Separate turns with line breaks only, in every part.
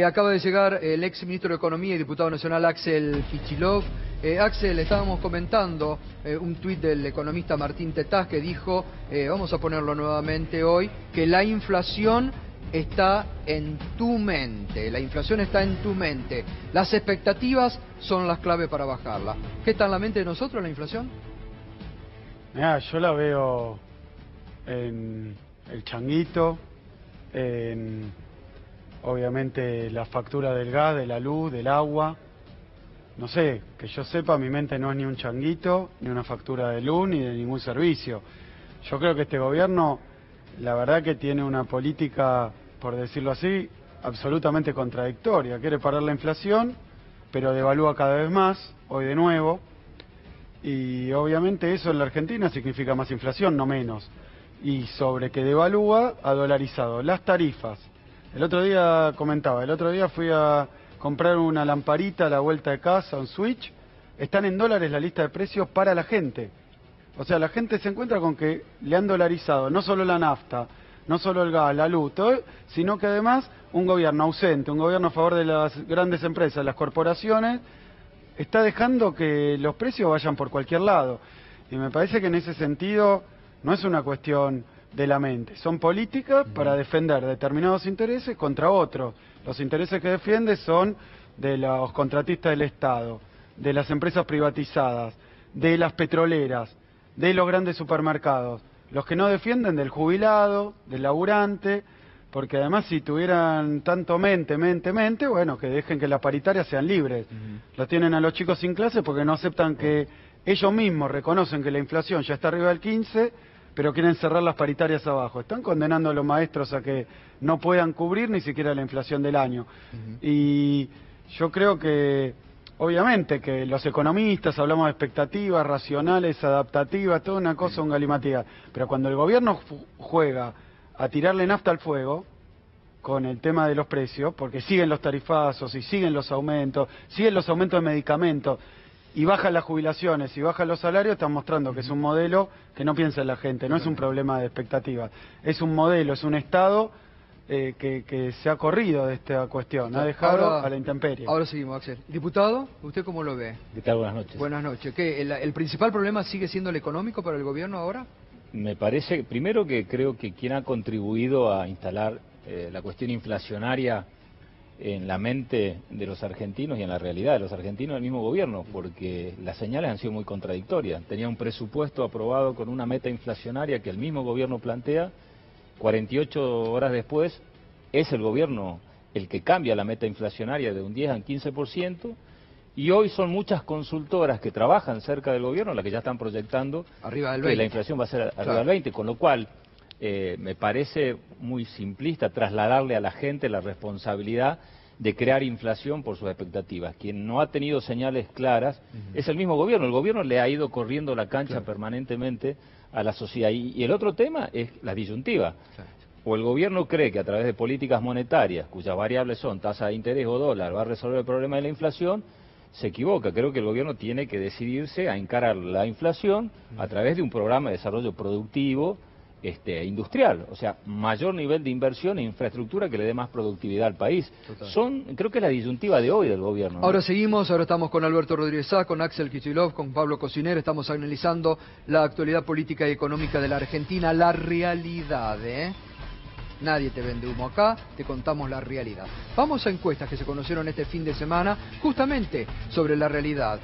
Acaba de llegar el ex ministro de Economía y diputado nacional Axel Kicillof. Axel, estábamos comentando un tuit del economista Martín Tetaz que dijo, vamos a ponerlo nuevamente hoy, que la inflación está en tu mente, la inflación está en tu mente. Las expectativas son las claves para bajarla. ¿Qué está en la mente de nosotros la inflación?
Mirá, yo la veo en el changuito, en obviamente la factura del gas, de la luz, del agua. No sé, que yo sepa, mi mente no es ni un changuito, ni una factura de luz, ni de ningún servicio. Yo creo que este gobierno, la verdad que tiene una política, por decirlo así, absolutamente contradictoria. Quiere parar la inflación, pero devalúa cada vez más, hoy de nuevo. Y obviamente eso en la Argentina significa más inflación, no menos. Y sobre que devalúa, ha dolarizado las tarifas. El otro día fui a comprar una lamparita a la vuelta de casa, un switch. Están en dólares la lista de precios para la gente. O sea, la gente se encuentra con que le han dolarizado no solo la nafta, no solo el gas, la luz, todo, sino que además un gobierno ausente, un gobierno a favor de las grandes empresas, las corporaciones, está dejando que los precios vayan por cualquier lado. Y me parece que en ese sentido no es una cuestión de la mente, son políticas para defender determinados intereses contra otros. Los intereses que defiende son de los contratistas del Estado, de las empresas privatizadas, de las petroleras, de los grandes supermercados. Los que no defienden del jubilado, del laburante, porque además si tuvieran tanto mente, bueno, que dejen que las paritarias sean libres. Los tienen a los chicos sin clase porque no aceptan que ellos mismos reconocen que la inflación ya está arriba del 15%, pero quieren cerrar las paritarias abajo. Están condenando a los maestros a que no puedan cubrir ni siquiera la inflación del año. Y yo creo que, obviamente, que los economistas hablamos de expectativas racionales, adaptativas, toda una cosa, un galimatías. Pero cuando el gobierno juega a tirarle nafta al fuego, con el tema de los precios, porque siguen los tarifazos y siguen los aumentos de medicamentos, y bajan las jubilaciones y bajan los salarios, están mostrando que es un modelo que no piensa en la gente, no es un problema de expectativas, es un modelo, es un Estado que se ha corrido de esta cuestión, ha dejado a la intemperie.
Ahora seguimos, Axel. Diputado, ¿usted cómo lo ve?
¿Qué tal? Buenas noches.
Buenas noches. ¿Qué, el principal problema sigue siendo el económico para el gobierno ahora?
Me parece, primero que creo que quien ha contribuido a instalar la cuestión inflacionaria en la mente de los argentinos y en la realidad de los argentinos es el mismo gobierno, porque las señales han sido muy contradictorias. Tenía un presupuesto aprobado con una meta inflacionaria que el mismo gobierno plantea, 48 horas después es el gobierno el que cambia la meta inflacionaria de un 10 al 15%, y hoy son muchas consultoras que trabajan cerca del gobierno las que ya están proyectando
arriba del 20.
Que la inflación va a ser arriba del 20, con lo cual me parece muy simplista trasladarle a la gente la responsabilidad de crear inflación por sus expectativas. Quien no ha tenido señales claras es el mismo gobierno. El gobierno le ha ido corriendo la cancha permanentemente a la sociedad. Y el otro tema es la disyuntiva. O el gobierno cree que a través de políticas monetarias, cuyas variables son tasa de interés o dólar, va a resolver el problema de la inflación, se equivoca. Creo que el gobierno tiene que decidirse a encarar la inflación a través de un programa de desarrollo productivo, industrial, o sea, mayor nivel de inversión e infraestructura que le dé más productividad al país. Creo que es la disyuntiva de hoy del gobierno, ¿no?
Ahora seguimos, ahora estamos con Alberto Rodríguez Sá, con Axel Kicillof, con Pablo Cocinero, estamos analizando la actualidad política y económica de la Argentina, la realidad, Nadie te vende humo acá, te contamos la realidad. Vamos a encuestas que se conocieron este fin de semana, justamente sobre la realidad.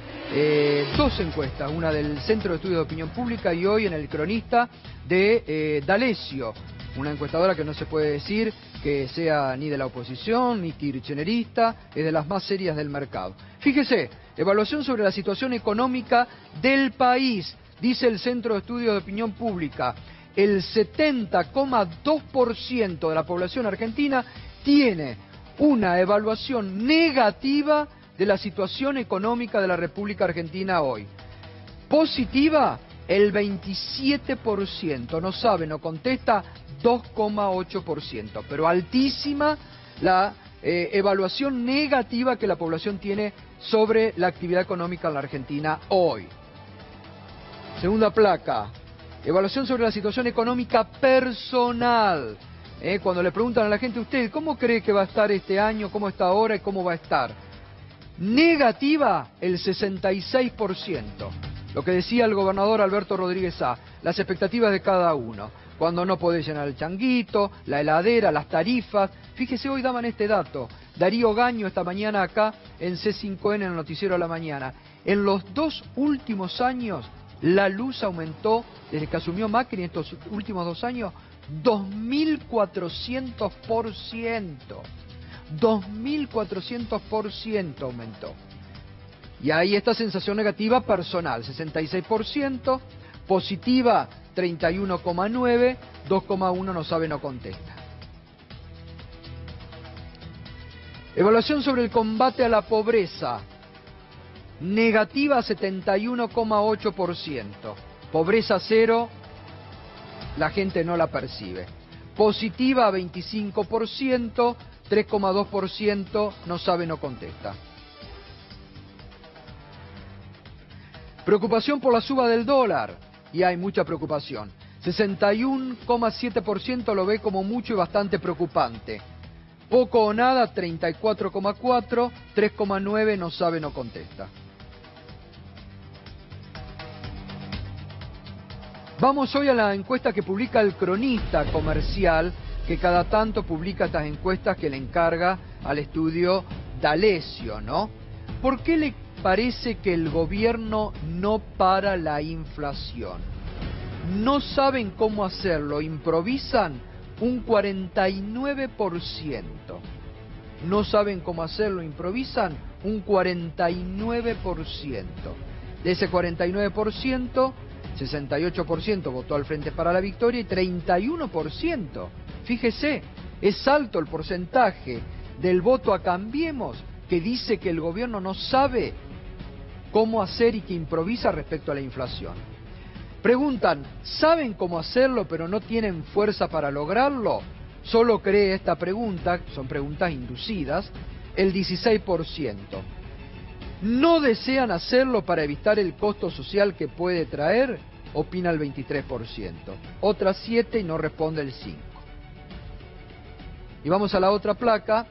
Dos encuestas, una del Centro de Estudios de Opinión Pública y hoy en El Cronista de D'Alessio, una encuestadora que no se puede decir que sea ni de la oposición, ni kirchnerista, es de las más serias del mercado. Fíjese, evaluación sobre la situación económica del país, dice el Centro de Estudios de Opinión Pública. El 70,2% de la población argentina tiene una evaluación negativa de la situación económica de la República Argentina hoy. Positiva, el 27%, no sabe, no contesta, 2,8%, pero altísima la evaluación negativa que la población tiene sobre la actividad económica en la Argentina hoy. Segunda placa. Evaluación sobre la situación económica personal. Cuando le preguntan a la gente, ¿usted cómo cree que va a estar este año, cómo está ahora y cómo va a estar? Negativa, el 66%. Lo que decía el gobernador Alberto Rodríguez Sá, las expectativas de cada uno. Cuando no podés llenar el changuito, la heladera, las tarifas. Fíjese, hoy daban este dato. Darío Gaño esta mañana acá en C5N, en el Noticiero de la Mañana. En los 2 últimos años, la luz aumentó, desde que asumió Macri en estos últimos 2 años, 2.400%. 2.400% aumentó. Y ahí esta sensación negativa personal, 66%, positiva 31,9%, 2,1% no sabe, no contesta. Evaluación sobre el combate a la pobreza, negativa 71,8%, pobreza cero, la gente no la percibe. Positiva 25%, 3,2% no sabe, no contesta. Preocupación por la suba del dólar, y hay mucha preocupación. 61,7% lo ve como mucho y bastante preocupante. Poco o nada, 34,4%, 3,9% no sabe, no contesta. Vamos hoy a la encuesta que publica el Cronista Comercial, que cada tanto publica estas encuestas que le encarga al estudio D'Alessio, ¿no? ¿Por qué le parece que el gobierno no para la inflación? No saben cómo hacerlo, improvisan un 49%. No saben cómo hacerlo, improvisan un 49%. De ese 49%, 68% votó al Frente para la Victoria y 31%. Fíjese, es alto el porcentaje del voto a Cambiemos que dice que el gobierno no sabe cómo hacer y que improvisa respecto a la inflación. Preguntan, ¿saben cómo hacerlo pero no tienen fuerza para lograrlo? Solo cree esta pregunta, son preguntas inducidas, el 16%. ¿No desean hacerlo para evitar el costo social que puede traer? Opina el 23%. Otras 7 y no responde el 5%. Y vamos a la otra placa.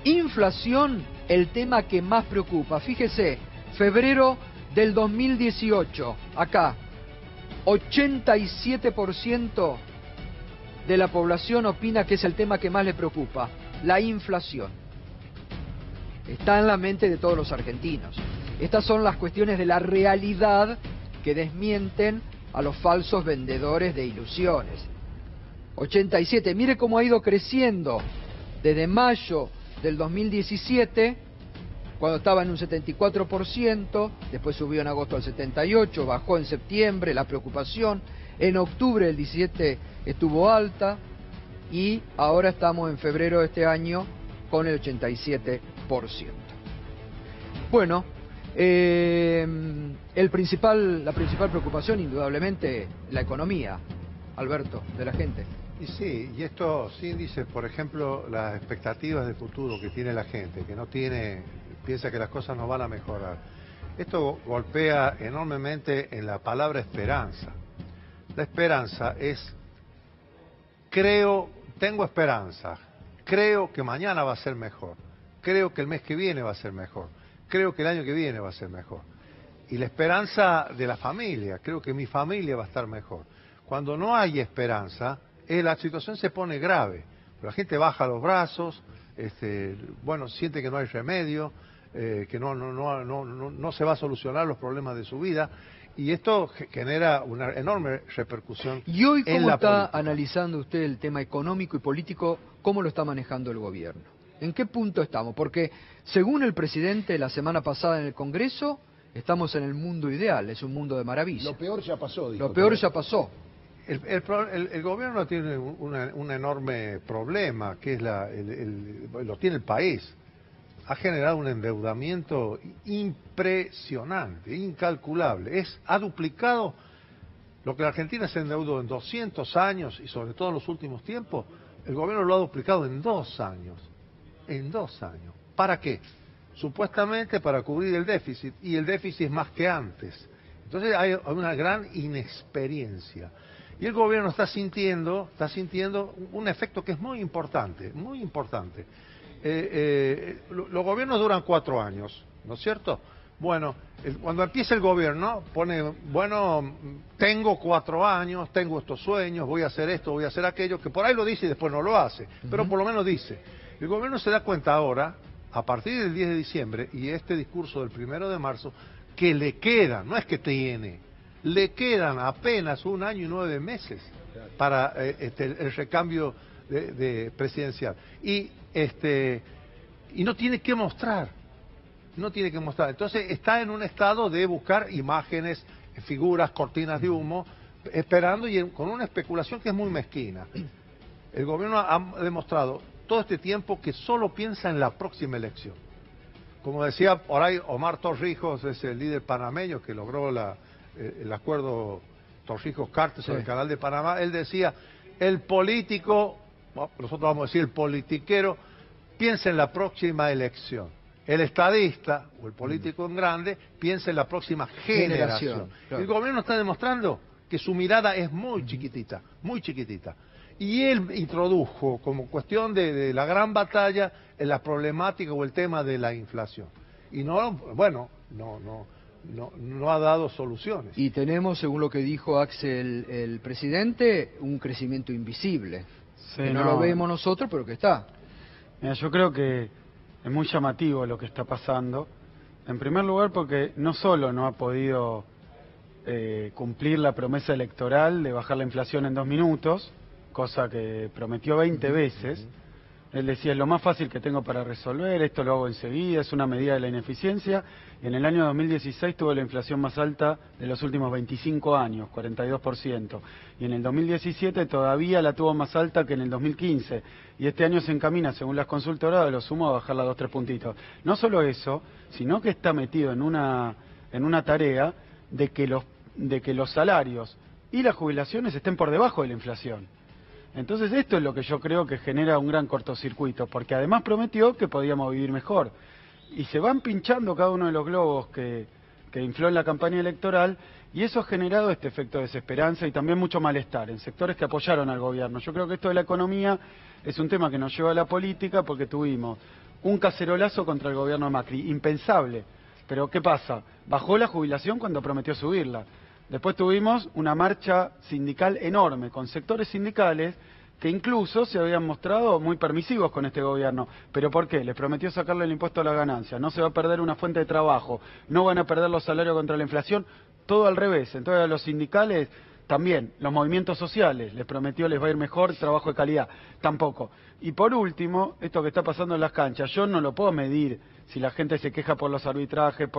Inflación, el tema que más preocupa. Fíjese, febrero del 2018, acá, 87% de la población opina que es el tema que más le preocupa, la inflación. Está en la mente de todos los argentinos. Estas son las cuestiones de la realidad que desmienten a los falsos vendedores de ilusiones. 87, mire cómo ha ido creciendo desde mayo del 2017, cuando estaba en un 74%, después subió en agosto al 78%, bajó en septiembre la preocupación, en octubre del 17 estuvo alta y ahora estamos en febrero de este año con el 87%. Bueno, la principal preocupación indudablemente la economía, Alberto, de la gente.
Y sí, y estos índices, por ejemplo, las expectativas de futuro que tiene la gente, que no tiene, piensa que las cosas no van a mejorar. Esto golpea enormemente en la palabra esperanza. La esperanza es, tengo esperanza, creo que mañana va a ser mejor, creo que el mes que viene va a ser mejor, creo que el año que viene va a ser mejor. Y la esperanza de la familia, creo que mi familia va a estar mejor. Cuando no hay esperanza, la situación se pone grave. La gente baja los brazos, siente que no hay remedio, que no se va a solucionar los problemas de su vida, y esto genera una enorme repercusión.
¿Y hoy cómo está
política.
analizando usted el tema económico y político? ¿Cómo lo está manejando el gobierno? ¿En qué punto estamos? Porque según el presidente la semana pasada en el Congreso, estamos en el mundo ideal, es un mundo de maravilla.
Lo peor ya pasó, dijo.
Lo peor ya pasó.
El gobierno tiene un enorme problema, que es lo tiene el país. Ha generado un endeudamiento impresionante, incalculable. Ha duplicado lo que la Argentina se endeudó en 200 años y sobre todo en los últimos tiempos. El gobierno lo ha duplicado en 2 años. En 2 años. ¿Para qué? Supuestamente para cubrir el déficit, y el déficit es más que antes. Entonces hay una gran inexperiencia. Y el gobierno está sintiendo un efecto que es muy importante, muy importante. Los gobiernos duran 4 años, ¿no es cierto? Bueno, cuando empieza el gobierno, pone, bueno, tengo 4 años, tengo estos sueños, voy a hacer esto, voy a hacer aquello, que por ahí lo dice y después no lo hace, pero por lo menos dice. El gobierno se da cuenta ahora, a partir del 10 de diciembre, y este discurso del 1 de marzo, que le quedan, no es que tiene, le quedan apenas 1 año y 9 meses para el recambio presidencial. Y no tiene que mostrar. No tiene que mostrar. Entonces está en un estado de buscar imágenes, figuras, cortinas de humo, esperando y con una especulación que es muy mezquina. El gobierno ha demostrado todo este tiempo que solo piensa en la próxima elección. Como decía por ahí Omar Torrijos, es el líder panameño que logró el acuerdo Torrijos-Cartes sobre el Canal de Panamá, él decía, el político, nosotros vamos a decir el politiquero, piensa en la próxima elección. El estadista, o el político en grande, piensa en la próxima generación. Claro. El gobierno está demostrando que su mirada es muy chiquitita, muy chiquitita. Y él introdujo como cuestión de la gran batalla en la problemática o el tema de la inflación. Y no ha dado soluciones.
Y tenemos, según lo que dijo Axel, el presidente, un crecimiento invisible. Sí, que no lo vemos nosotros, pero que está.
Mira, yo creo que es muy llamativo lo que está pasando. En primer lugar porque no solo no ha podido cumplir la promesa electoral de bajar la inflación en 2 minutos, cosa que prometió 20 veces. Él decía, es lo más fácil que tengo para resolver, esto lo hago enseguida, es una medida de la ineficiencia. En el año 2016 tuvo la inflación más alta de los últimos 25 años, 42%. Y en el 2017 todavía la tuvo más alta que en el 2015. Y este año se encamina, según las consultoras, de lo sumo a bajarla 2-3 puntitos. No solo eso, sino que está metido en una tarea de que los salarios y las jubilaciones estén por debajo de la inflación. Entonces esto es lo que yo creo que genera un gran cortocircuito, porque además prometió que podíamos vivir mejor. Y se van pinchando cada uno de los globos que infló en la campaña electoral, y eso ha generado este efecto de desesperanza y también mucho malestar en sectores que apoyaron al gobierno. Yo creo que esto de la economía es un tema que nos lleva a la política porque tuvimos un cacerolazo contra el gobierno de Macri, impensable. Pero ¿qué pasa? Bajó la jubilación cuando prometió subirla. Después tuvimos una marcha sindical enorme, con sectores sindicales que incluso se habían mostrado muy permisivos con este gobierno. ¿Pero por qué? Les prometió sacarle el impuesto a la ganancia, no se va a perder una fuente de trabajo, no van a perder los salarios contra la inflación, todo al revés. Entonces a los sindicales también, los movimientos sociales, les prometió les va a ir mejor, trabajo de calidad, tampoco. Y por último, esto que está pasando en las canchas, yo no lo puedo medir si la gente se queja por los arbitrajes,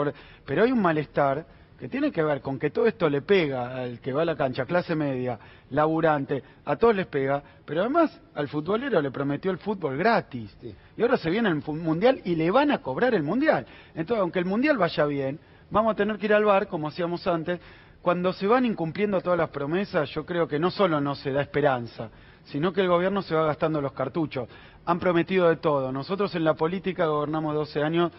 pero hay un malestar que tiene que ver con que todo esto le pega al que va a la cancha, clase media, laburante, a todos les pega, pero además al futbolero le prometió el fútbol gratis. Sí. Y ahora se viene el Mundial y le van a cobrar el Mundial. Entonces, aunque el Mundial vaya bien, vamos a tener que ir al bar, como hacíamos antes. Cuando se van incumpliendo todas las promesas, yo creo que no solo no se da esperanza, sino que el gobierno se va gastando los cartuchos. Han prometido de todo. Nosotros en la política gobernamos 12 años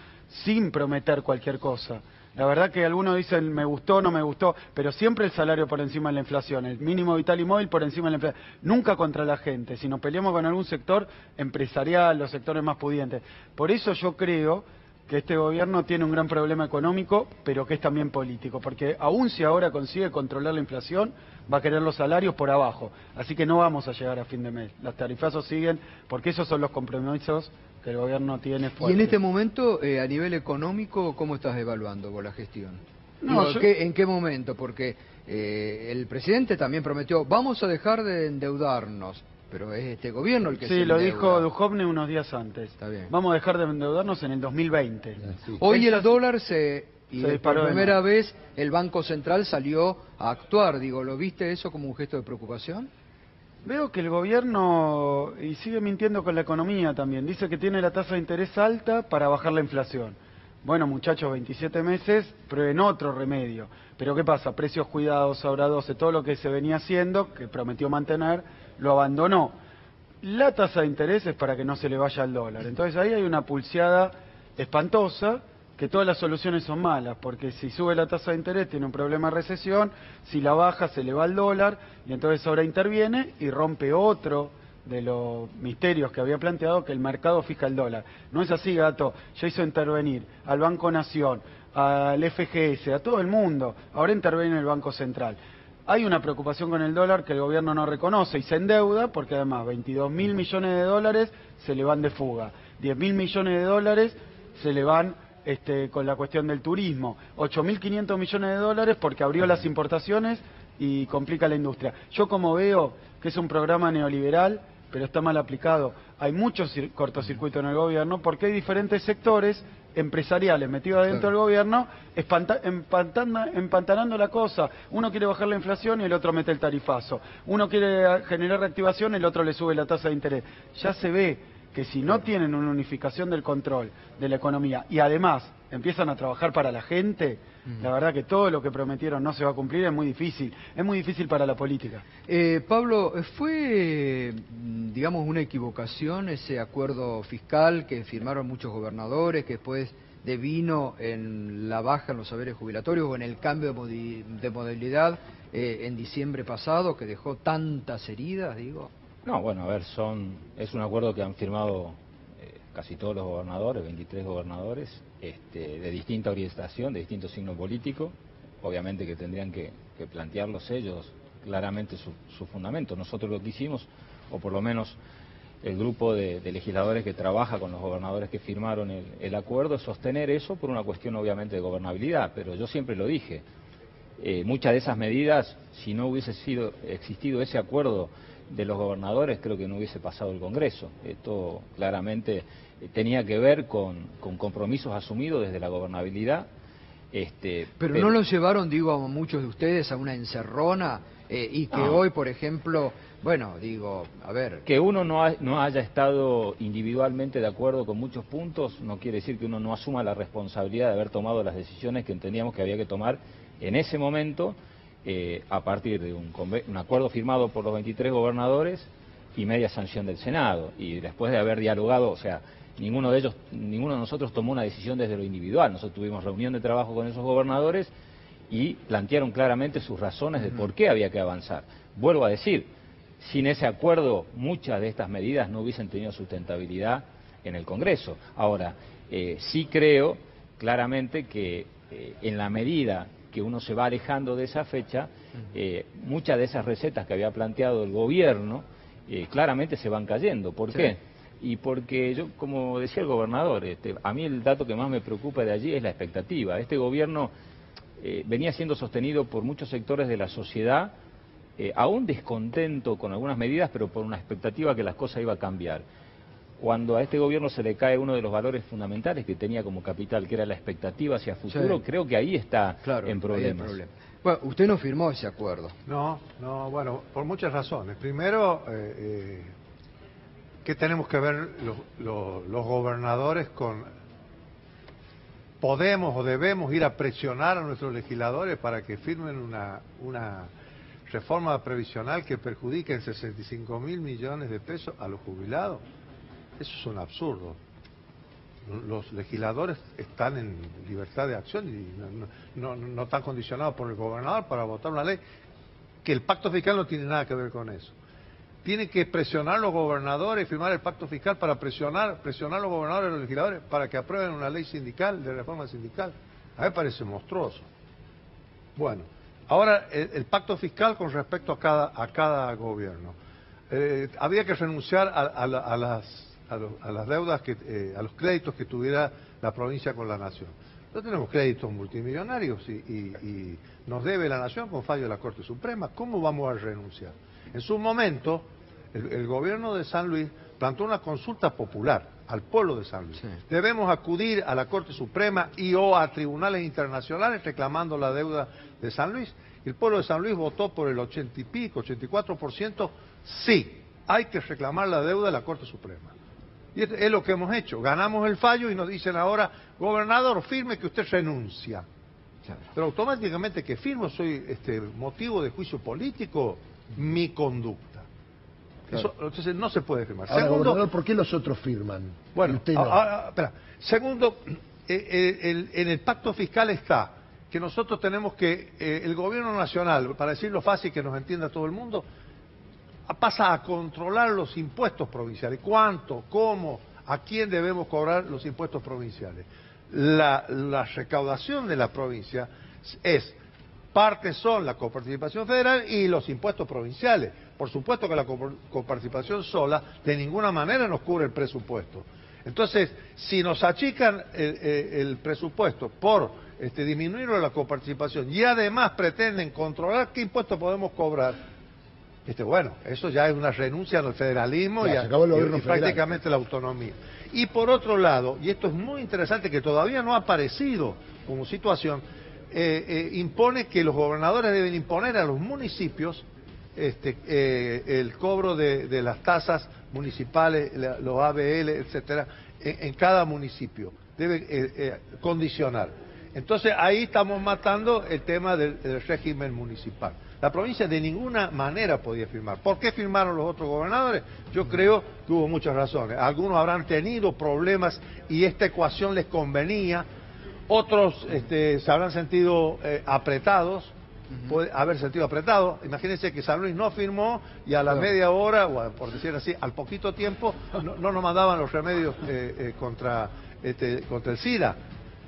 sin prometer cualquier cosa. La verdad que algunos dicen me gustó, no me gustó, pero siempre el salario por encima de la inflación, el mínimo vital y móvil por encima de la inflación. Nunca contra la gente, si nos peleamos con algún sector empresarial, los sectores más pudientes. Por eso yo creo que este gobierno tiene un gran problema económico, pero que es también político, porque aún si ahora consigue controlar la inflación, va a querer los salarios por abajo. Así que no vamos a llegar a fin de mes. Los tarifazos siguen, porque esos son los compromisos que el gobierno tiene fuertes.
Y en este momento, a nivel económico, ¿cómo estás evaluando vos la gestión?
No,
¿En qué momento? Porque el presidente también prometió, vamos a dejar de endeudarnos, pero es este gobierno el que se endeuda.
Sí, lo dijo Duhovne unos días antes.
Está bien.
Vamos a dejar de endeudarnos en el 2020.
Sí. Hoy el dólar se por primera vez el Banco Central salió a actuar. Digo, ¿lo viste eso como un gesto de preocupación?
Veo que el gobierno, y sigue mintiendo con la economía también, dice que tiene la tasa de interés alta para bajar la inflación. Bueno, muchachos, 27 meses, prueben otro remedio. Pero ¿qué pasa? Precios cuidados, ahora 12, todo lo que se venía haciendo, que prometió mantener, lo abandonó. La tasa de interés es para que no se le vaya al dólar. Entonces ahí hay una pulseada espantosa que todas las soluciones son malas, porque si sube la tasa de interés tiene un problema de recesión, si la baja se le va el dólar, y entonces ahora interviene y rompe otro de los misterios que había planteado, que el mercado fija el dólar. No es así, Gato. Ya hizo intervenir al Banco Nación, al FGS, a todo el mundo. Ahora interviene el Banco Central. Hay una preocupación con el dólar que el gobierno no reconoce y se endeuda, porque además 22.000 millones de dólares se le van de fuga, 10.000 millones de dólares se le van con la cuestión del turismo, 8.500 millones de dólares porque abrió las importaciones y complica la industria. Yo como veo que es un programa neoliberal, pero está mal aplicado. Hay muchos cortocircuitos en el gobierno porque hay diferentes sectores empresariales metidos adentro del gobierno empantanando la cosa. Uno quiere bajar la inflación y el otro mete el tarifazo. Uno quiere generar reactivación y el otro le sube la tasa de interés. Ya se ve que si no tienen una unificación del control de la economía y además empiezan a trabajar para la gente, la verdad que todo lo que prometieron no se va a cumplir, es muy difícil para la política.
Pablo, ¿fue, digamos, una equivocación ese acuerdo fiscal que firmaron muchos gobernadores, que después devino en la baja en los saberes jubilatorios o en el cambio de modalidad en diciembre pasado, que dejó tantas heridas, digo?
No, bueno, a ver, es un acuerdo que han firmado casi todos los gobernadores, 23 gobernadores, de distinta orientación, de distinto signo político, obviamente que tendrían que plantearlos ellos claramente su fundamento. Nosotros lo que hicimos, o por lo menos el grupo de legisladores que trabaja con los gobernadores que firmaron el acuerdo, es sostener eso por una cuestión obviamente de gobernabilidad, pero yo siempre lo dije, muchas de esas medidas, si no hubiese existido ese acuerdo de los gobernadores, creo que no hubiese pasado el Congreso. Esto claramente tenía que ver con compromisos asumidos desde la gobernabilidad.
Pero no los llevaron, digo, a muchos de ustedes a una encerrona y que hoy, por ejemplo, bueno, digo, a ver...
Que uno no haya estado individualmente de acuerdo con muchos puntos no quiere decir que uno no asuma la responsabilidad de haber tomado las decisiones que entendíamos que había que tomar en ese momento, a partir de un acuerdo firmado por los 23 gobernadores y media sanción del Senado, y después de haber dialogado, o sea, ninguno de nosotros tomó una decisión desde lo individual. Nosotros tuvimos reunión de trabajo con esos gobernadores y plantearon claramente sus razones de por qué había que avanzar. Vuelvo a decir, sin ese acuerdo muchas de estas medidas no hubiesen tenido sustentabilidad en el Congreso. Ahora, sí creo claramente que en la medida que uno se va alejando de esa fecha, muchas de esas recetas que había planteado el gobierno claramente se van cayendo. ¿Por qué? Y porque yo, como decía el gobernador, a mí el dato que más me preocupa de allí es la expectativa. Este gobierno venía siendo sostenido por muchos sectores de la sociedad, aún descontento con algunas medidas, pero por una expectativa que las cosas iban a cambiar. Cuando a este gobierno se le cae uno de los valores fundamentales que tenía como capital, que era la expectativa hacia futuro, creo que ahí está en problemas.
Bueno, usted no firmó ese acuerdo.
No, bueno, por muchas razones. Primero, ¿qué tenemos que ver los gobernadores con... ¿Podemos o debemos ir a presionar a nuestros legisladores para que firmen una reforma previsional que perjudique en 65.000 millones de pesos a los jubilados? Eso es un absurdo. Los legisladores están en libertad de acción y no están condicionados por el gobernador para votar una ley, que el pacto fiscal no tiene nada que ver con eso. Tienen que presionar los gobernadores, firmar el pacto fiscal para presionar los gobernadores y los legisladores para que aprueben una ley sindical, de reforma sindical. A mí me parece monstruoso. Bueno, ahora el pacto fiscal con respecto a cada gobierno. Había que renunciar a las deudas, a los créditos que tuviera la provincia con la nación. No tenemos créditos multimillonarios y nos debe la nación con fallo de la Corte Suprema. ¿Cómo vamos a renunciar? En su momento, el gobierno de San Luis planteó una consulta popular al pueblo de San Luis. Sí. Debemos acudir a la Corte Suprema o a tribunales internacionales reclamando la deuda de San Luis. Y el pueblo de San Luis votó por el 80 y pico, 84%, sí, hay que reclamar la deuda de la Corte Suprema. Y es lo que hemos hecho. Ganamos el fallo y nos dicen ahora, gobernador, firme que usted renuncia. Claro. Pero automáticamente que firmo soy motivo de juicio político mi conducta. Claro. Eso, entonces no se puede firmar.
Ahora, segundo, gobernador, ¿por qué los otros firman?
Bueno,
y usted no?
Espera. Segundo, en el pacto fiscal está que nosotros tenemos que, el gobierno nacional, para decirlo fácil que nos entienda todo el mundo, pasa a controlar los impuestos provinciales. ¿Cuánto? ¿Cómo? ¿A quién debemos cobrar los impuestos provinciales? La recaudación de la provincia es, parte son la coparticipación federal y los impuestos provinciales. Por supuesto que la coparticipación sola de ninguna manera nos cubre el presupuesto. Entonces, si nos achican el presupuesto por disminuir la coparticipación y además pretenden controlar qué impuestos podemos cobrar, bueno, eso ya es una renuncia al federalismo y prácticamente la autonomía. Y por otro lado, y esto es muy interesante que todavía no ha aparecido como situación, impone que los gobernadores deben imponer a los municipios el cobro de las tasas municipales, los ABL, etcétera, en cada municipio. Debe condicionar. Entonces ahí estamos matando el tema del régimen municipal. La provincia de ninguna manera podía firmar. ¿Por qué firmaron los otros gobernadores? Yo creo que hubo muchas razones. Algunos habrán tenido problemas y esta ecuación les convenía. Otros se habrán sentido apretados. Puede haber sentido apretado. Imagínense que San Luis no firmó y a la media hora, o por decir así, al poquito tiempo, no nos mandaban los remedios contra el SIDA,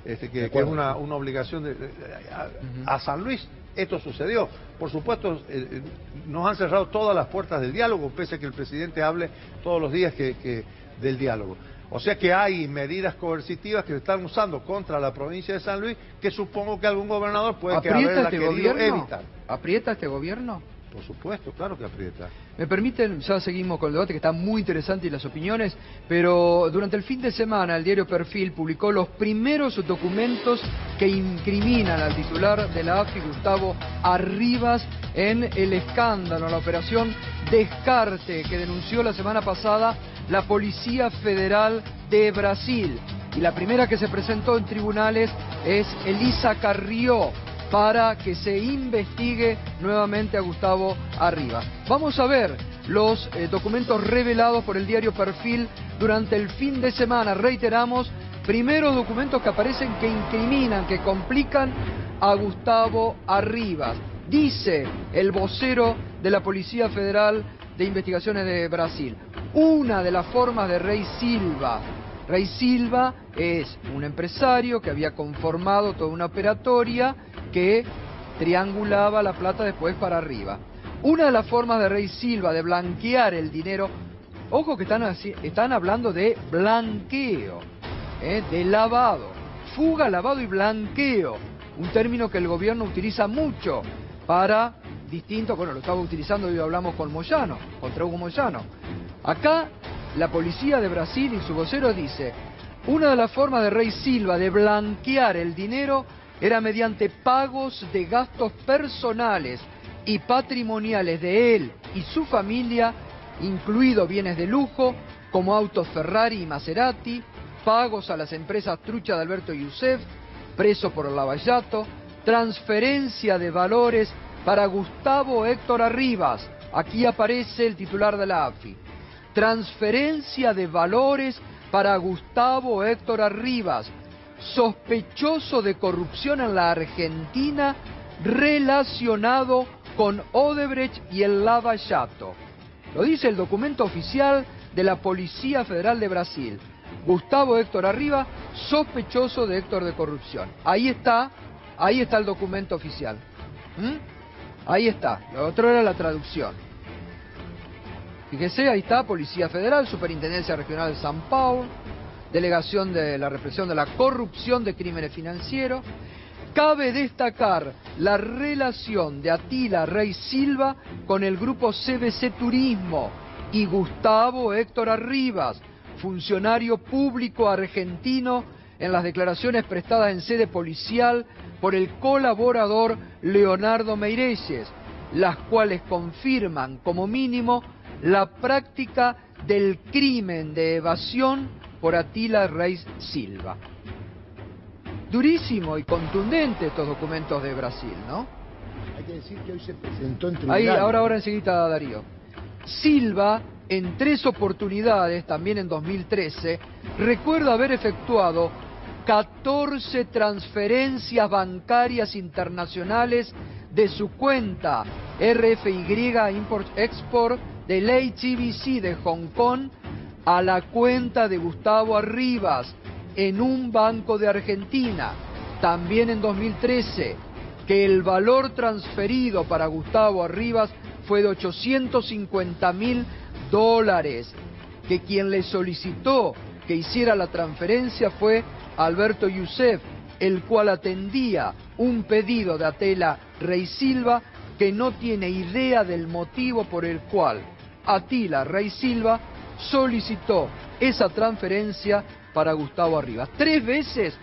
que es una obligación a San Luis. Esto sucedió. Por supuesto, nos han cerrado todas las puertas del diálogo, pese a que el presidente hable todos los días del diálogo. O sea que hay medidas coercitivas que se están usando contra la provincia de San Luis, que supongo que algún gobernador puede haberla querido evitar.
¿Aprieta este gobierno?
Por supuesto, claro que aprieta.
Me permiten, ya seguimos con el debate que está muy interesante y las opiniones, pero durante el fin de semana el diario Perfil publicó los primeros documentos que incriminan al titular de la AFI, Gustavo Arribas, en el escándalo, la operación Descarte, que denunció la semana pasada la Policía Federal de Brasil. Y la primera que se presentó en tribunales es Elisa Carrió, para que se investigue nuevamente a Gustavo Arribas. Vamos a ver los documentos revelados por el diario Perfil durante el fin de semana. Reiteramos, primeros documentos que aparecen que incriminan, que complican a Gustavo Arribas. Dice el vocero de la Policía Federal de Investigaciones de Brasil, una de las formas de Rey Silva. Rey Silva es un empresario que había conformado toda una operatoria que triangulaba la plata después para arriba. Una de las formas de Rey Silva de blanquear el dinero, ojo que están hablando de blanqueo, de lavado, fuga, lavado y blanqueo, un término que el gobierno utiliza mucho para distinto, bueno, lo estaba utilizando y hablamos con Moyano, contra Hugo Moyano. Acá la policía de Brasil y su vocero dice, una de las formas de Rey Silva de blanquear el dinero era mediante pagos de gastos personales y patrimoniales de él y su familia, incluidos bienes de lujo como autos Ferrari y Maserati, pagos a las empresas trucha de Alberto Youssef, preso por el Lavallato, transferencia de valores para Gustavo Héctor Arribas, aquí aparece el titular de la AFI, transferencia de valores para Gustavo Héctor Arribas, sospechoso de corrupción en la Argentina relacionado con Odebrecht y el Lavallato. Lo dice el documento oficial de la Policía Federal de Brasil. Gustavo Héctor Arribas, sospechoso de Héctor de corrupción. Ahí está el documento oficial. Ahí está, lo otro era la traducción. Fíjese, ahí está, Policía Federal, Superintendencia Regional de San Paulo, Delegación de la Represión de la Corrupción de Crímenes Financieros. Cabe destacar la relación de Atila Rey Silva con el grupo CBC Turismo y Gustavo Héctor Arribas, funcionario público argentino, en las declaraciones prestadas en sede policial por el colaborador Leonardo Meirelles, las cuales confirman como mínimo la práctica del crimen de evasión por Atila Rey Silva. Durísimo y contundente estos documentos de Brasil, ¿no?
Hay que decir que hoy se presentó en tribunal.
Ahí, ahora enseguida, Darío. Silva, en 3 oportunidades, también en 2013, recuerda haber efectuado 14 transferencias bancarias internacionales de su cuenta RFY Import-Export del HSBC de Hong Kong a la cuenta de Gustavo Arribas en un banco de Argentina. También en 2013, que el valor transferido para Gustavo Arribas fue de $850.000, que quien le solicitó que hiciera la transferencia fue Alberto Youssef, el cual atendía un pedido de Atila Rey Silva, que no tiene idea del motivo por el cual Atila Rey Silva solicitó esa transferencia para Gustavo Arribas. 3 veces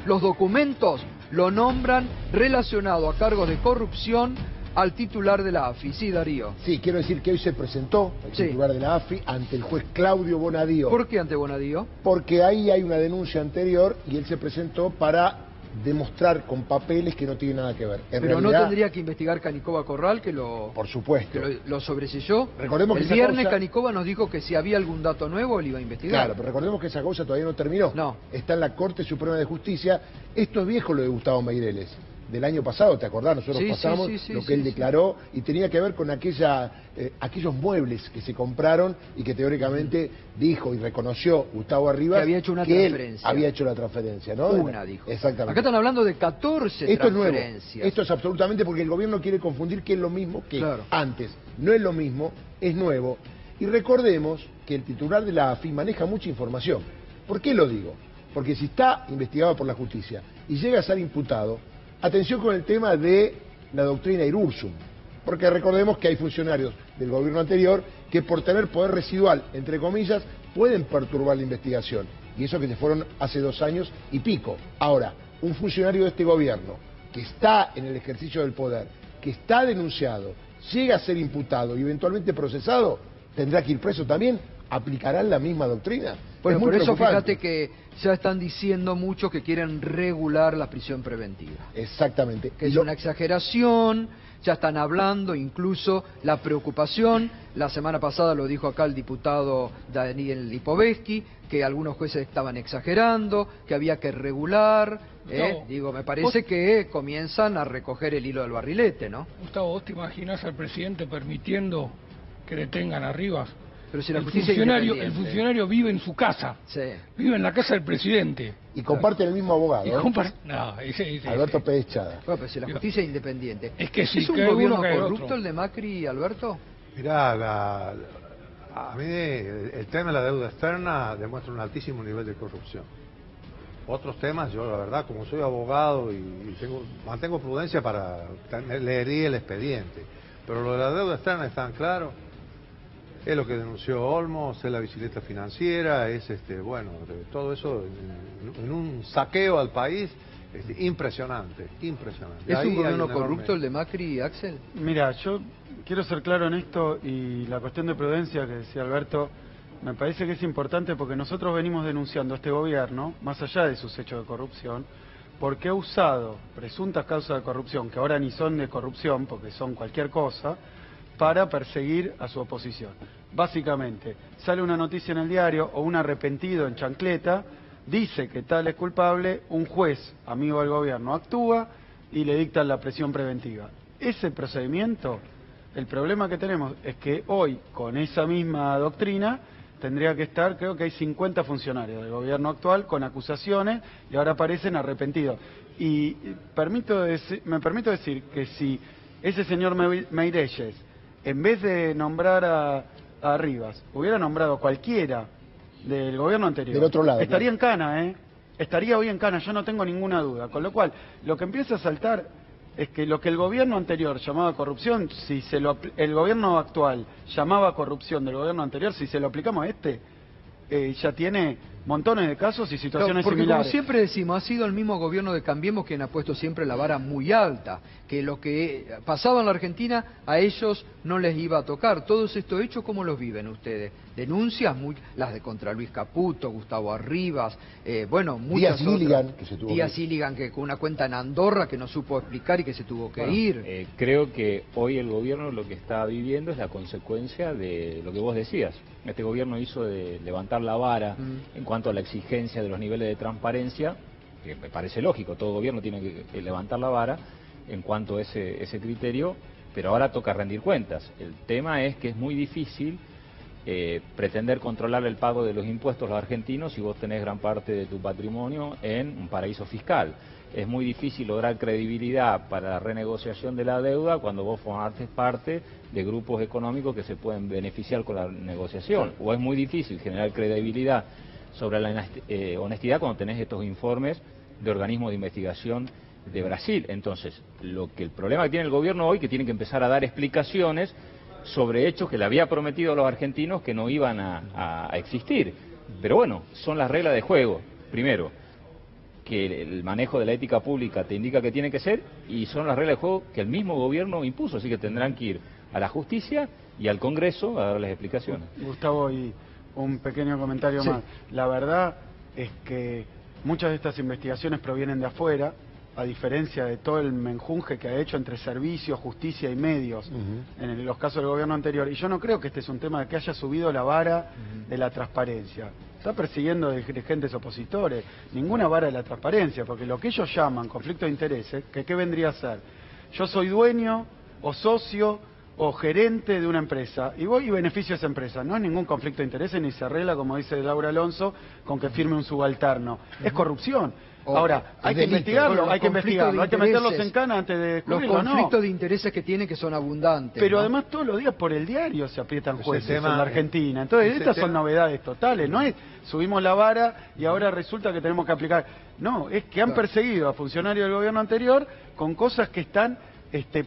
los documentos lo nombran relacionado a cargos de corrupción al titular de la AFI. Sí, Darío.
Sí, quiero decir que hoy se presentó el
Sí.
titular de la AFI ante el juez Claudio Bonadío.
¿Por qué ante Bonadío?
Porque ahí hay una denuncia anterior y él se presentó para demostrar con papeles que no tiene nada que ver. En
Pero no
realidad,
tendría que investigar Canicova Corral, que lo
por supuesto.
lo sobreselló.
Recordemos que
el
esa
viernes
causa-
Canicova nos dijo que si había algún dato nuevo él iba a investigar.
Claro, pero recordemos que esa causa todavía no terminó.
No.
Está en la Corte Suprema de Justicia. Esto es viejo lo de Gustavo Meireles. Del año pasado, ¿te acordás? Nosotros
Sí, sí,
pasamos
sí, sí,
lo que
sí,
él
sí.
declaró y tenía que ver con aquellos muebles que se compraron y que teóricamente dijo y reconoció Gustavo Arribas
Que había hecho una
que él
transferencia.
había hecho la transferencia, ¿no?
Una, dijo.
Exactamente.
Acá están hablando de 14
Esto es nuevo.
transferencias.
Esto es absolutamente porque el gobierno quiere confundir que es lo mismo que
Claro.
antes. No es lo mismo, es nuevo. Y recordemos que el titular de la AFI maneja mucha información. ¿Por qué lo digo? Porque si está investigado por la justicia y llega a ser imputado, atención con el tema de la doctrina Irursum. Porque recordemos que hay funcionarios del gobierno anterior que por tener poder residual, entre comillas, pueden perturbar la investigación. Y eso que se fueron hace 2 años y pico. Ahora, un funcionario de este gobierno que está en el ejercicio del poder, que está denunciado, llega a ser imputado y eventualmente procesado, tendrá que ir preso también. ¿Aplicarán la misma doctrina?
Bueno,
Es muy
por eso
preocupante.
fíjate que ya están diciendo muchos que quieren regular la prisión preventiva.
Exactamente.
Que
Y
es
lo-
una exageración, ya están hablando incluso la preocupación. La semana pasada lo dijo acá el diputado Daniel Lipovetsky, que algunos jueces estaban exagerando, que había que regular.
Gustavo,
Digo, me parece que comienzan a recoger el hilo del barrilete, ¿no?
Gustavo, ¿vos te imaginás al presidente permitiendo que detengan a Arribas?
Pero si la
El
justicia es
funcionario, el
independiente.
funcionario vive en su casa,
Sí.
vive en la casa del presidente.
Y comparten el mismo abogado,
Y
¿eh?
No, ese-
Alberto Pérez Chada.
Bueno, pero si la justicia es independiente.
Es que sí,
¿Es un
que hay
gobierno
uno que hay
corrupto
otro.
el de Macri, Alberto?
Mirá, a mí el tema de la deuda externa demuestra un altísimo nivel de corrupción. Otros temas, yo la verdad, como soy abogado y mantengo prudencia leería el expediente. Pero lo de la deuda externa es tan claro. Es lo que denunció Olmos, es la bicicleta financiera, es todo eso en un saqueo al país impresionante.
¿Es
Ahí
un
hay
gobierno
una
corrupto
enorme-
el de Macri, Axel?
Mira, yo quiero ser claro en esto y la cuestión de prudencia que decía Alberto, me parece que es importante porque nosotros venimos denunciando a este gobierno, más allá de sus hechos de corrupción, porque ha usado presuntas causas de corrupción, que ahora ni son de corrupción, porque son cualquier cosa, para perseguir a su oposición. Básicamente, sale una noticia en el diario o un arrepentido en chancleta, dice que tal es culpable, un juez, amigo del gobierno, actúa y le dictan la prisión preventiva. Ese procedimiento, el problema que tenemos es que hoy, con esa misma doctrina, tendría que estar, creo que hay 50 funcionarios del gobierno actual con acusaciones y ahora aparecen arrepentidos. Y me permito decir que si ese señor Meirelles, en vez de nombrar a Rivas, hubiera nombrado a cualquiera del gobierno anterior,
Del otro lado,
estaría
claro.
en cana, ¿eh? Estaría hoy en cana, yo no tengo ninguna duda. Con lo cual, lo que empieza a saltar es que lo que el gobierno anterior llamaba corrupción, si el gobierno actual llamaba corrupción del gobierno anterior, si se lo aplicamos a este, ya tiene montones de casos y situaciones
Porque
similares.
como siempre decimos, ha sido el mismo gobierno de Cambiemos quien ha puesto siempre la vara muy alta, que lo que pasaba en la Argentina a ellos no les iba a tocar. Todos estos hechos, ¿cómo los viven ustedes? Denuncias, las de contra Luis Caputo, Gustavo Arribas, muchas
Díaz Gilligan,
otras.
que se tuvo
Díaz
que ir.
Gilligan, que con una cuenta en Andorra que no supo explicar y que se tuvo que
Bueno,
ir.
creo que hoy el gobierno lo que está viviendo es la consecuencia de lo que vos decías. este gobierno hizo de levantar la vara en cuanto a la exigencia de los niveles de transparencia, que me parece lógico, todo gobierno tiene que levantar la vara en cuanto a ese criterio, pero ahora toca rendir cuentas. El tema es que es muy difícil pretender controlar el pago de los impuestos a los argentinos si vos tenés gran parte de tu patrimonio en un paraíso fiscal. Es muy difícil lograr credibilidad para la renegociación de la deuda cuando vos formaste parte de grupos económicos que se pueden beneficiar con la negociación. O es muy difícil generar credibilidad sobre la honestidad cuando tenés estos informes de organismos de investigación de Brasil. Entonces, el problema que tiene el gobierno hoy, que tiene que empezar a dar explicaciones sobre hechos que le había prometido a los argentinos que no iban a existir. Pero bueno, son las reglas de juego. Primero, que el manejo de la ética pública te indica que tiene que ser, y son las reglas de juego que el mismo gobierno impuso, así que tendrán que ir a la justicia y al Congreso a darles explicaciones.
Gustavo, y un pequeño comentario más. La verdad es que muchas de estas investigaciones provienen de afuera, a diferencia de todo el menjunje que ha hecho entre servicios, justicia y medios en los casos del gobierno anterior. Y yo no creo que este es un tema de que haya subido la vara de la transparencia. Está persiguiendo dirigentes opositores, ninguna vara de la transparencia, porque lo que ellos llaman conflicto de intereses, ¿qué vendría a ser? Yo soy dueño o socio o gerente de una empresa y voy y beneficio a esa empresa. No es ningún conflicto de intereses ni se arregla, como dice Laura Alonso, con que firme un subalterno. Es corrupción. Ahora, hay que investigarlo, hay que meterlos en cana antes de descubrirlo.
Los conflictos de intereses que tienen, que son abundantes.
Pero
¿no?
Además todos los días por el diario se aprietan jueces en la Argentina. Entonces estas son novedades totales, no es subimos la vara y ahora resulta que tenemos que aplicar. No, es que han perseguido a funcionarios del gobierno anterior con cosas que están,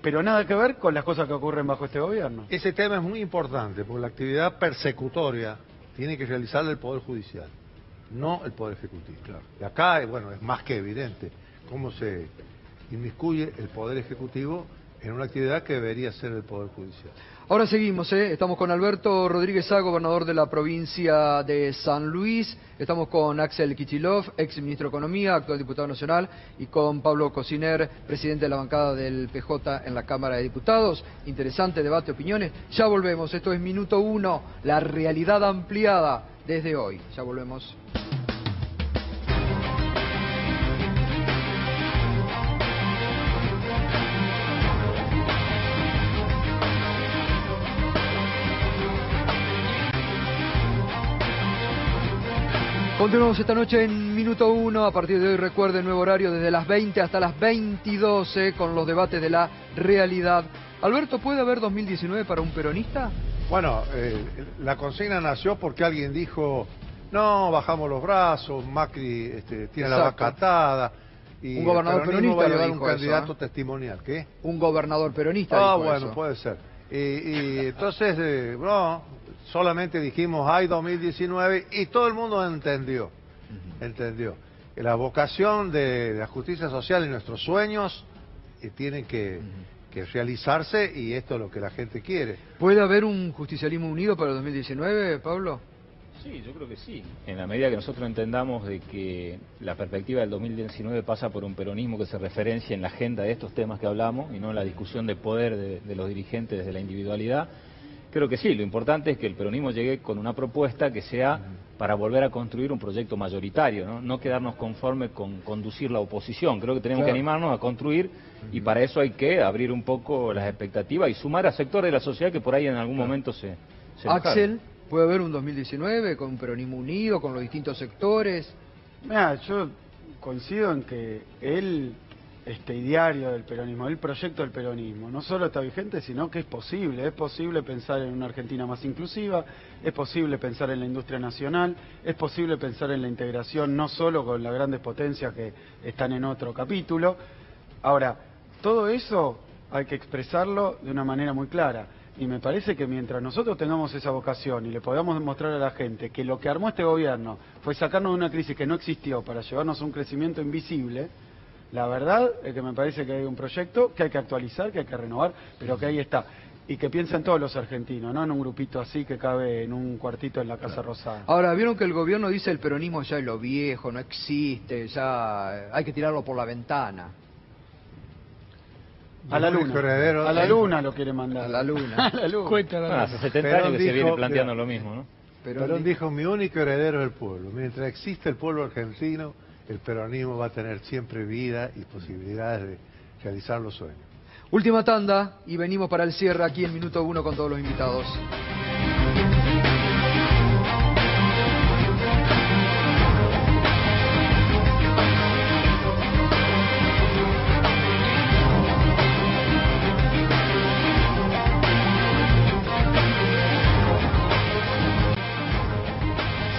pero nada que ver con las cosas que ocurren bajo este gobierno.
Ese tema es muy importante, porque la actividad persecutoria tiene que realizarla el Poder Judicial, no el Poder Ejecutivo. Claro. Y acá, bueno, es más que evidente cómo se inmiscuye el Poder Ejecutivo en una actividad que debería ser el Poder Judicial.
Ahora seguimos, estamos con Alberto Rodríguez Sá, gobernador de la provincia de San Luis, estamos con Axel Kicillof, ex ministro de Economía, actual diputado nacional, y con Pablo Cosiner, presidente de la bancada del PJ en la Cámara de Diputados. Interesante debate, opiniones. Ya volvemos, esto es Minuto 1, la realidad ampliada desde hoy. Ya volvemos. Continuamos esta noche en Minuto 1. A partir de hoy, recuerden, nuevo horario desde las 20 hasta las 22 con los debates de la realidad. Alberto, ¿puede haber 2019 para un peronista?
Bueno, la consigna nació porque alguien dijo, no, bajamos los brazos, Macri tiene la vaca atada. Y
un gobernador peronista
va a llevar un candidato testimonial. ¿Qué?
Un gobernador peronista.
Bueno,
eso.
Puede ser. Y entonces, no, solamente dijimos, hay 2019, y todo el mundo entendió. Entendió. La vocación de la justicia social y nuestros sueños tienen que realizarse, y esto es lo que la gente quiere.
¿Puede haber un justicialismo unido para el 2019, Pablo?
Sí, yo creo que sí. En la medida que nosotros entendamos de que la perspectiva del 2019 pasa por un peronismo que se referencia en la agenda de estos temas que hablamos y no en la discusión de poder de los dirigentes desde la individualidad, creo que sí. Lo importante es que el peronismo llegue con una propuesta que sea para volver a construir un proyecto mayoritario, no quedarnos conforme con conducir la oposición. Creo que tenemos que animarnos a construir, y para eso hay que abrir un poco las expectativas y sumar a sectores de la sociedad que por ahí en algún momento se
Axel, ¿puede haber un 2019 con un peronismo unido, con los distintos sectores?
Mira, yo coincido en que este ideario del peronismo, el proyecto del peronismo, no solo está vigente, sino que es posible pensar en una Argentina más inclusiva, es posible pensar en la industria nacional, es posible pensar en la integración no solo con las grandes potencias que están en otro capítulo. Ahora, todo eso hay que expresarlo de una manera muy clara. Y me parece que mientras nosotros tengamos esa vocación y le podamos demostrar a la gente que lo que armó este gobierno fue sacarnos de una crisis que no existió para llevarnos a un crecimiento invisible, la verdad es que me parece que hay un proyecto que hay que actualizar, que hay que renovar, pero que ahí está. Y que piensen todos los argentinos, no en un grupito así que cabe en un cuartito en la Casa Rosada.
Ahora, vieron que el gobierno dice el peronismo ya es lo viejo, no existe, ya hay que tirarlo por la ventana.
A la luna lo quiere mandar.
A la luna.
Cuéntala.
Hace 70 años que se viene planteando lo mismo, ¿no?
Perón dijo, mi único heredero es el pueblo. Mientras existe el pueblo argentino, el peronismo va a tener siempre vida y posibilidades de realizar los sueños.
Última tanda y venimos para el cierre aquí en Minuto 1 con todos los invitados.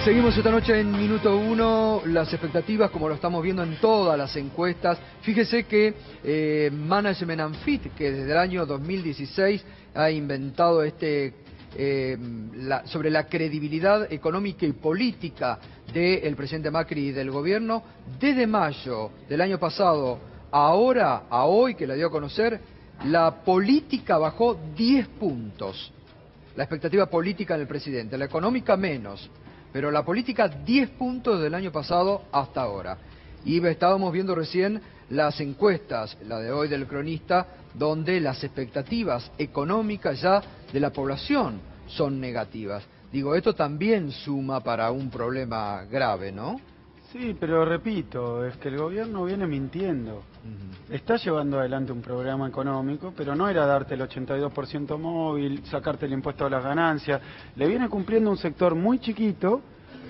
Seguimos esta noche en Minuto 1, las expectativas como lo estamos viendo en todas las encuestas. Fíjese que Management and Fit, que desde el año 2016 ha inventado sobre la credibilidad económica y política del presidente Macri y del gobierno, desde mayo del año pasado a hoy que la dio a conocer, la política bajó 10 puntos. La expectativa política del presidente, la económica menos. Pero la política 10 puntos del año pasado hasta ahora. Y estábamos viendo recién las encuestas, la de hoy del Cronista, donde las expectativas económicas ya de la población son negativas. Digo, esto también suma para un problema grave, ¿no?
Sí, pero repito, es que el gobierno viene mintiendo. Está llevando adelante un programa económico, pero no era darte el 82% móvil, sacarte el impuesto a las ganancias. Le viene cumpliendo un sector muy chiquito,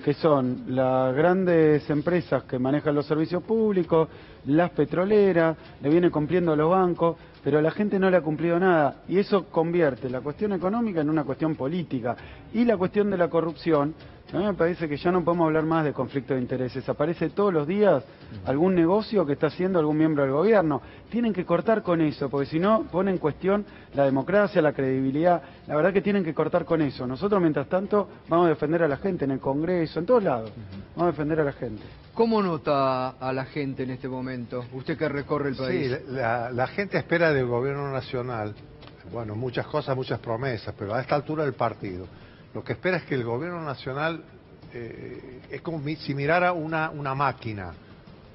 que son las grandes empresas que manejan los servicios públicos, las petroleras, le viene cumpliendo a los bancos, pero la gente no le ha cumplido nada. Y eso convierte la cuestión económica en una cuestión política. Y la cuestión de la corrupción, a mí me parece que ya no podemos hablar más de conflicto de intereses. Aparece todos los días algún negocio que está haciendo algún miembro del gobierno. Tienen que cortar con eso, porque si no pone en cuestión la democracia, la credibilidad. La verdad que tienen que cortar con eso. Nosotros, mientras tanto, vamos a defender a la gente en el Congreso, en todos lados. Vamos a defender a la gente.
¿Cómo nota a la gente en este momento? Usted que recorre el país.
Sí, la gente espera del gobierno nacional, bueno, muchas cosas, muchas promesas, pero a esta altura del partido, lo que espera es que el gobierno nacional es como si mirara una máquina,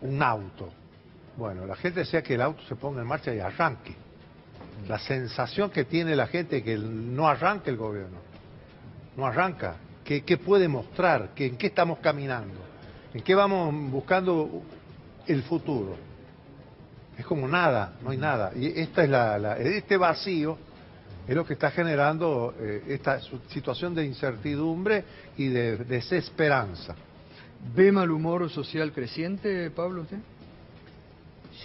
un auto. Bueno, la gente desea que el auto se ponga en marcha y arranque. La sensación que tiene la gente es que no arranca el gobierno, no arranca. ¿Qué puede mostrar? ¿En qué estamos caminando? ¿En qué vamos buscando el futuro? Es como nada, no hay nada. Y esta es este vacío es lo que está generando esta situación de incertidumbre y de desesperanza.
¿Ve mal humor social creciente, Pablo, usted?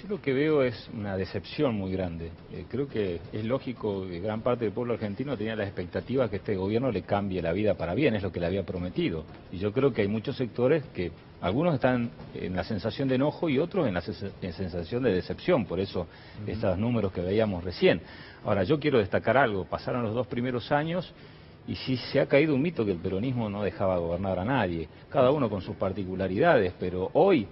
Yo lo que veo es una decepción muy grande. Creo que es lógico que gran parte del pueblo argentino tenía la expectativa que este gobierno le cambie la vida para bien, es lo que le había prometido. Y yo creo que hay muchos sectores que algunos están en la sensación de enojo y otros en la sensación de decepción, por eso estos números que veíamos recién. Ahora, yo quiero destacar algo, pasaron los 2 primeros años y sí se ha caído un mito que el peronismo no dejaba gobernar a nadie, cada uno con sus particularidades, pero hoy,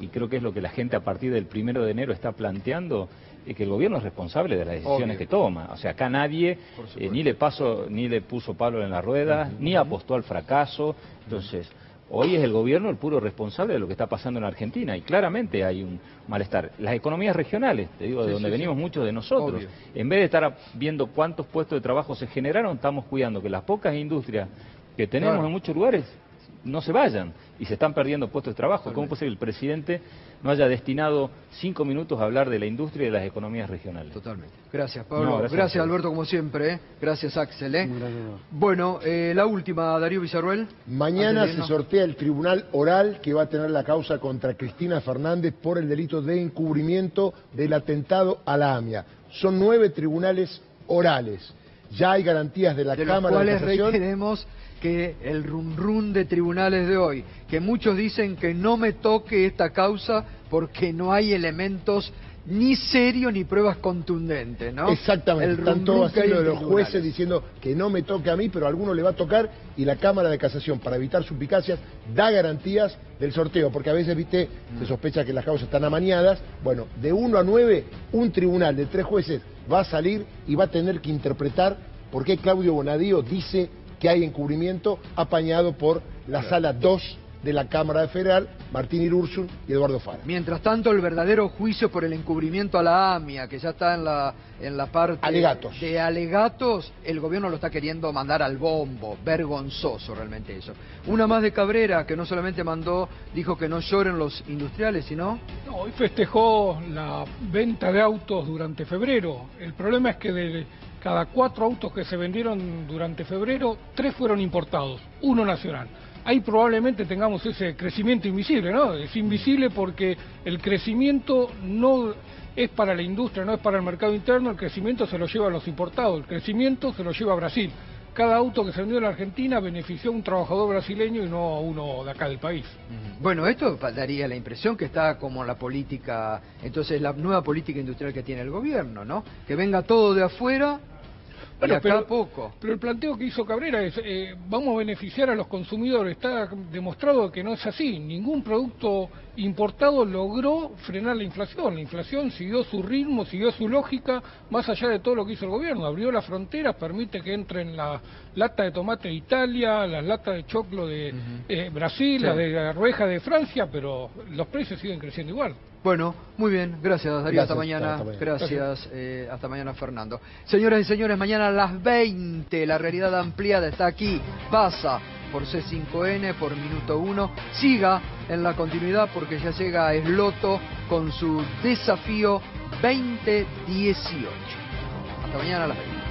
y creo que es lo que la gente a partir del 1 de enero está planteando, es que el gobierno es responsable de las decisiones que toma. O sea, acá nadie ni le puso palo en la rueda, ni apostó al fracaso. Entonces, hoy es el gobierno el puro responsable de lo que está pasando en Argentina y claramente hay un malestar. Las economías regionales, te digo, de donde venimos muchos de nosotros, en vez de estar viendo cuántos puestos de trabajo se generaron, estamos cuidando que las pocas industrias que tenemos en muchos lugares no se vayan y se están perdiendo puestos de trabajo. ¿Cómo puede ser que el presidente no haya destinado 5 minutos a hablar de la industria y de las economías regionales?
Totalmente. Gracias, Pablo. Gracias, Alberto, como siempre. Gracias, Axel.
Gracias.
Bueno, la última, Darío Villarruel.
Mañana se sortea el tribunal oral que va a tener la causa contra Cristina Fernández por el delito de encubrimiento del atentado a la AMIA. Son 9 tribunales orales. Ya hay garantías de la Cámara de Casación.
Reiteremos que el run de tribunales de hoy, que muchos dicen que no me toque esta causa porque no hay elementos ni serios ni pruebas contundentes, ¿no?
Exactamente, están todos así lo de los jueces diciendo que no me toque a mí, pero a alguno le va a tocar, y la Cámara de Casación, para evitar suspicacias, da garantías del sorteo, porque a veces, viste, se sospecha que las causas están amañadas. Bueno, de 1 a 9, un tribunal de 3 jueces va a salir y va a tener que interpretar por qué Claudio Bonadío dice que hay encubrimiento, apañado por la sala 2 de la Cámara Federal, Martín Irursun y Eduardo Fara.
Mientras tanto, el verdadero juicio por el encubrimiento a la AMIA, que ya está en la parte
Alegatos.
de alegatos, el gobierno lo está queriendo mandar al bombo. Vergonzoso realmente eso. Una más de Cabrera, que no solamente dijo que no lloren los industriales, sino...
No, hoy festejó la venta de autos durante febrero. El problema es que de cada 4 autos que se vendieron durante febrero, 3 fueron importados, 1 nacional. Ahí probablemente tengamos ese crecimiento invisible, ¿no? Es invisible porque el crecimiento no es para la industria, no es para el mercado interno, el crecimiento se lo llevan los importados, el crecimiento se lo lleva Brasil. Cada auto que se vendió en la Argentina benefició a un trabajador brasileño y no a uno de acá del país.
Bueno, esto daría la impresión que está como la política, entonces la nueva política industrial que tiene el gobierno, ¿no? Que venga todo de afuera.
Bueno,
poco.
Pero el planteo que hizo Cabrera es, vamos a beneficiar a los consumidores. Está demostrado que no es así. Ningún producto importado logró frenar la inflación. La inflación siguió su ritmo, siguió su lógica, más allá de todo lo que hizo el gobierno. Abrió las fronteras, permite que entren la lata de tomate de Italia, las latas de choclo de Brasil,
Sí.
las de arveja de Francia, pero los precios siguen creciendo igual.
Bueno, muy bien, gracias Darío,
Gracias,
hasta mañana.
hasta mañana.
Gracias, hasta mañana Fernando. Señoras y señores, mañana a las 20, la realidad ampliada está aquí, pasa por C5N, por Minuto 1, siga en la continuidad porque ya llega Esloto con su desafío 2018. Hasta mañana a las 20.